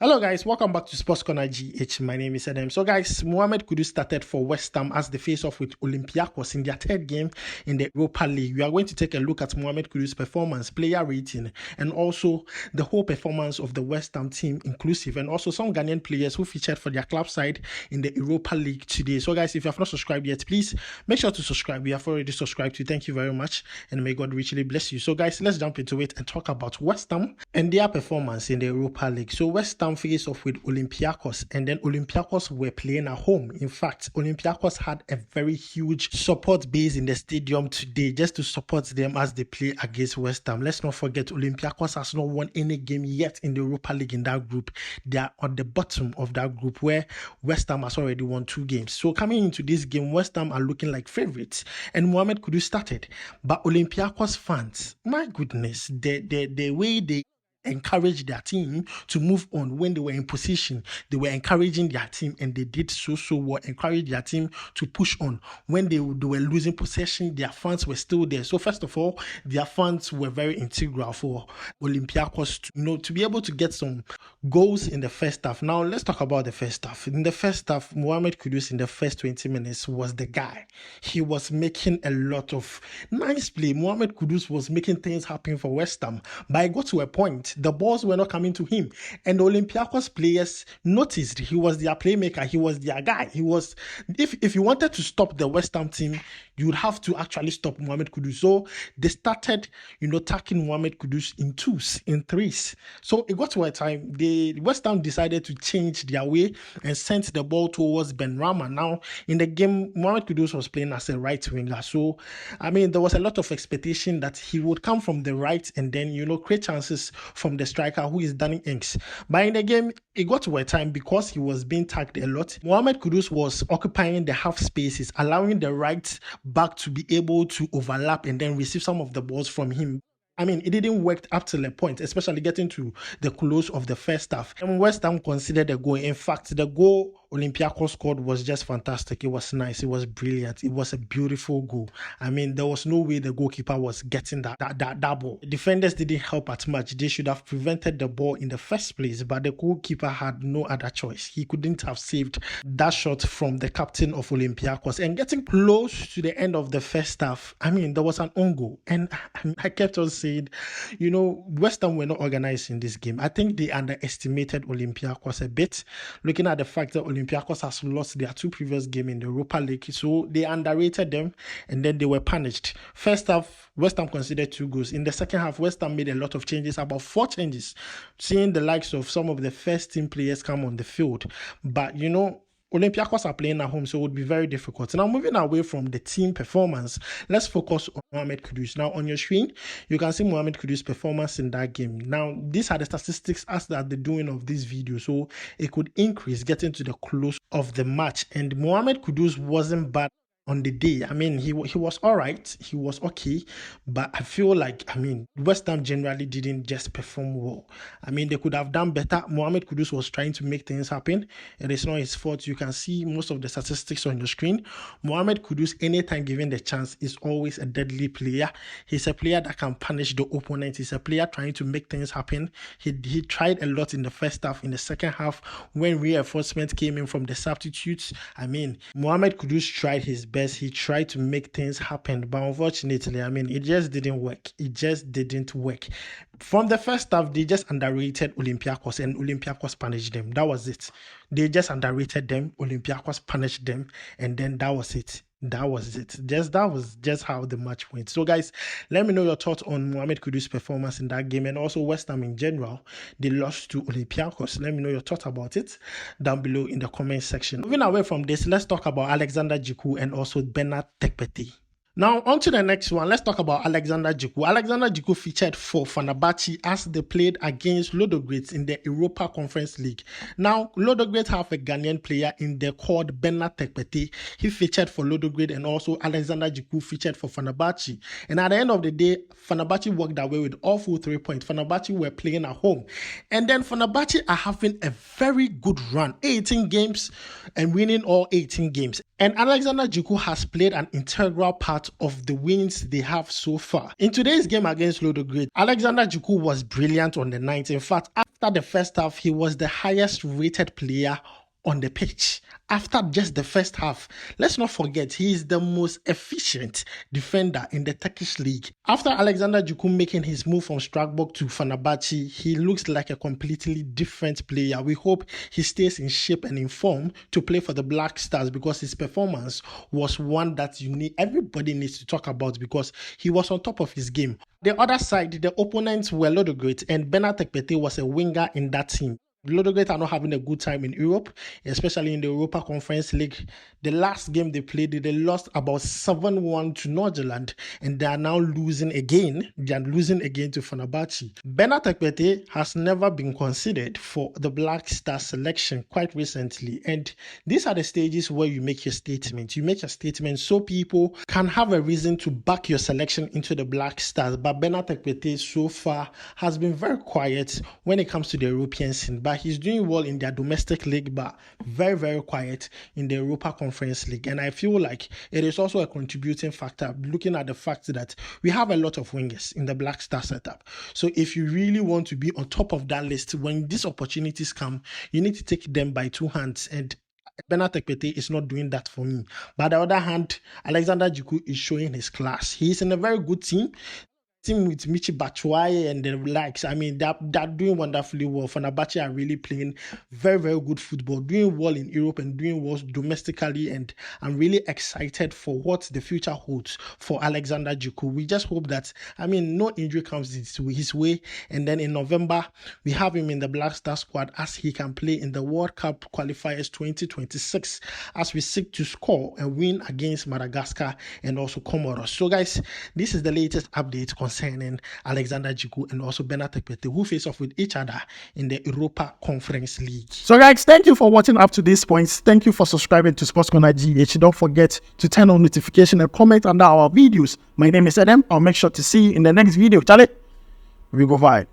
Hello guys, welcome back to Sports Corner GH. My name is Adam. So guys, Mohammed Kudus started for West Ham as the face-off with Olympiacos in their third game in the Europa League. We are going to take a look at Mohammed Kudus' performance, player rating, and also the whole performance of the West Ham team inclusive, and also some Ghanaian players who featured for their club side in the Europa League today. So guys, if you have not subscribed yet, please make sure to subscribe. We have already subscribed to you. Thank you very much, and may God richly bless you. So guys, let's jump into it and talk about West Ham and their performance in the Europa League. So West Ham face off with Olympiacos, and then Olympiacos were playing at home. In fact, Olympiacos had a very huge support base in the stadium today just to support them as they play against West Ham. Let's not forget, Olympiacos has not won any game yet in the Europa League in that group. They are on the bottom of that group where West Ham has already won 2 games. So coming into this game, West Ham are looking like favorites, and Mohammed Kudus started. But Olympiacos fans, my goodness, the way they encourage their team to move on when they were in position. They were encouraging their team, and they did so well. Encourage their team to push on when they were losing possession. Their fans were still there. So first of all, their fans were very integral for Olympiacos to be able to get some goals in the first half. Now let's talk about the first half. In the first half, Mohammed Kudus in the first 20 minutes was the guy. He was making a lot of nice play. Mohammed Kudus was making things happen for West Ham, but I got to a point. The balls were not coming to him, and the Olympiacos players noticed he was their playmaker. He was their guy. He was, if you wanted to stop the West Ham team, you would have to actually stop Mohammed Kudus. So they started, attacking Mohammed Kudus in 2s, in 3s. So it got to a time the West Ham decided to change their way and sent the ball towards Ben Rama. Now in the game, Mohammed Kudus was playing as a right winger. So there was a lot of expectation that he would come from the right and then create chances from the striker, who is Danny Ings. But in the game, it got to a time, because he was being tagged a lot, Mohammed Kudus was occupying the half spaces, allowing the right back to be able to overlap and then receive some of the balls from him. It didn't work up till a point, especially getting to the close of the first half. And West Ham considered a goal. In fact, the goal Olympiacos scored was just fantastic. It was nice. It was brilliant. It was a beautiful goal. There was no way the goalkeeper was getting that ball. Defenders didn't help at much. They should have prevented the ball in the first place, but the goalkeeper had no other choice. He couldn't have saved that shot from the captain of Olympiacos. And getting close to the end of the first half, there was an own goal. And I kept on saying, West Ham were not organized in this game. I think they underestimated Olympiacos a bit, looking at the fact that Olympiacos has lost their 2 previous games in the Europa League. So they underrated them, and then they were punished. First half, West Ham considered 2 goals. In the second half, West Ham made a lot of changes, about 4 changes, seeing the likes of some of the first team players come on the field. But Olympiacos are playing at home, so it would be very difficult. Now, moving away from the team performance, let's focus on Mohammed Kudus. Now, on your screen, you can see Mohammed Kudus' performance in that game. Now, these are the statistics as at the doing of this video, so it could increase getting to the close of the match. And Mohammed Kudus wasn't bad on the day. He was all right. He was okay. But I feel like, West Ham generally didn't just perform well. They could have done better. Mohammed Kudus was trying to make things happen. It is not his fault. You can see most of the statistics on your screen. Mohammed Kudus, anytime given the chance, is always a deadly player. He's a player that can punish the opponent. He's a player trying to make things happen. He tried a lot in the first half. In the second half, when reinforcement came in from the substitutes, Mohammed Kudus tried his best. He tried to make things happen, but unfortunately, it just didn't work. It just didn't work. From the first half, they just underrated Olympiacos, and Olympiacos punished them. That was it. They just underrated them. Olympiacos punished them, and then that was it. That was it. That was just how the match went. So guys, let me know your thoughts on Mohammed Kudus' performance in that game, and also West Ham in general. They lost to Olympiacos. Let me know your thoughts about it down below in the comment section. Moving away from this, let's talk about Alexander Djiku and also Bernard Tekpete. Now, on to the next one. Let's talk about Alexander Djiku. Alexander Djiku featured for Fenerbahce as they played against Ludogorets in the Europa Conference League. Now, Ludogorets have a Ghanaian player in there called Bernard Tekpete. He featured for Ludogorets, and also Alexander Djiku featured for Fenerbahce. And at the end of the day, Fenerbahce walked away with all full 3 points. Fenerbahce were playing at home. And then Fenerbahce are having a very good run. 18 games and winning all 18 games. And Alexander Djiku has played an integral part out of the wins they have so far. In today's game against Ludogorets, Alexander Djiku was brilliant on the night. In fact, after the first half, he was the highest rated player on the pitch. After just the first half, let's not forget he is the most efficient defender in the Turkish league. After Alexander Djiku making his move from Strasbourg to Fenerbahce, he looks like a completely different player. We hope he stays in shape and in form to play for the Black Stars, because his performance was one that everybody needs to talk about, because he was on top of his game. The other side, the opponents were Ludogorets, and Bernard Tekpete was a winger in that team. Ludogorets are not having a good time in Europe, especially in the Europa Conference League. The last game they played, they lost about 7-1 to Nordirland, and they are now losing again. They are losing again to Fenerbahce. Bernard Tekpete has never been considered for the Black Star selection quite recently, and these are the stages where you make your statement. You make a statement so people can have a reason to back your selection into the Black Stars. But Bernard Tekpete so far has been very quiet when it comes to the European scene. But he's doing well in their domestic league, but very, very quiet in the Europa Conference League. And I feel like it is also a contributing factor, looking at the fact that we have a lot of wingers in the Black Star setup. So if you really want to be on top of that list, when these opportunities come, you need to take them by two hands. And Bernard Tekpete is not doing that for me. But on the other hand, Alexander Djiku is showing his class. He is in a very good team with Michi Batshuayi and the likes. I mean, they're doing wonderfully well. Fenerbahce are really playing very, very good football, doing well in Europe and doing well domestically. And I'm really excited for what the future holds for Alexander Djiku. We just hope that, no injury comes his way. And then in November, we have him in the Black Star squad as he can play in the World Cup qualifiers 2026 as we seek to score and win against Madagascar and also Comoros. So guys, this is the latest update concerning Alexander Djiku and also Bernard Tekpete, who face off with each other in the Europa Conference League. So guys, thank you for watching up to this point. Thank you for subscribing to Sports Corner GH. Don't forget to turn on notification and comment under our videos. My name is Adam. I'll make sure to see you in the next video. Charlie, we go vibe.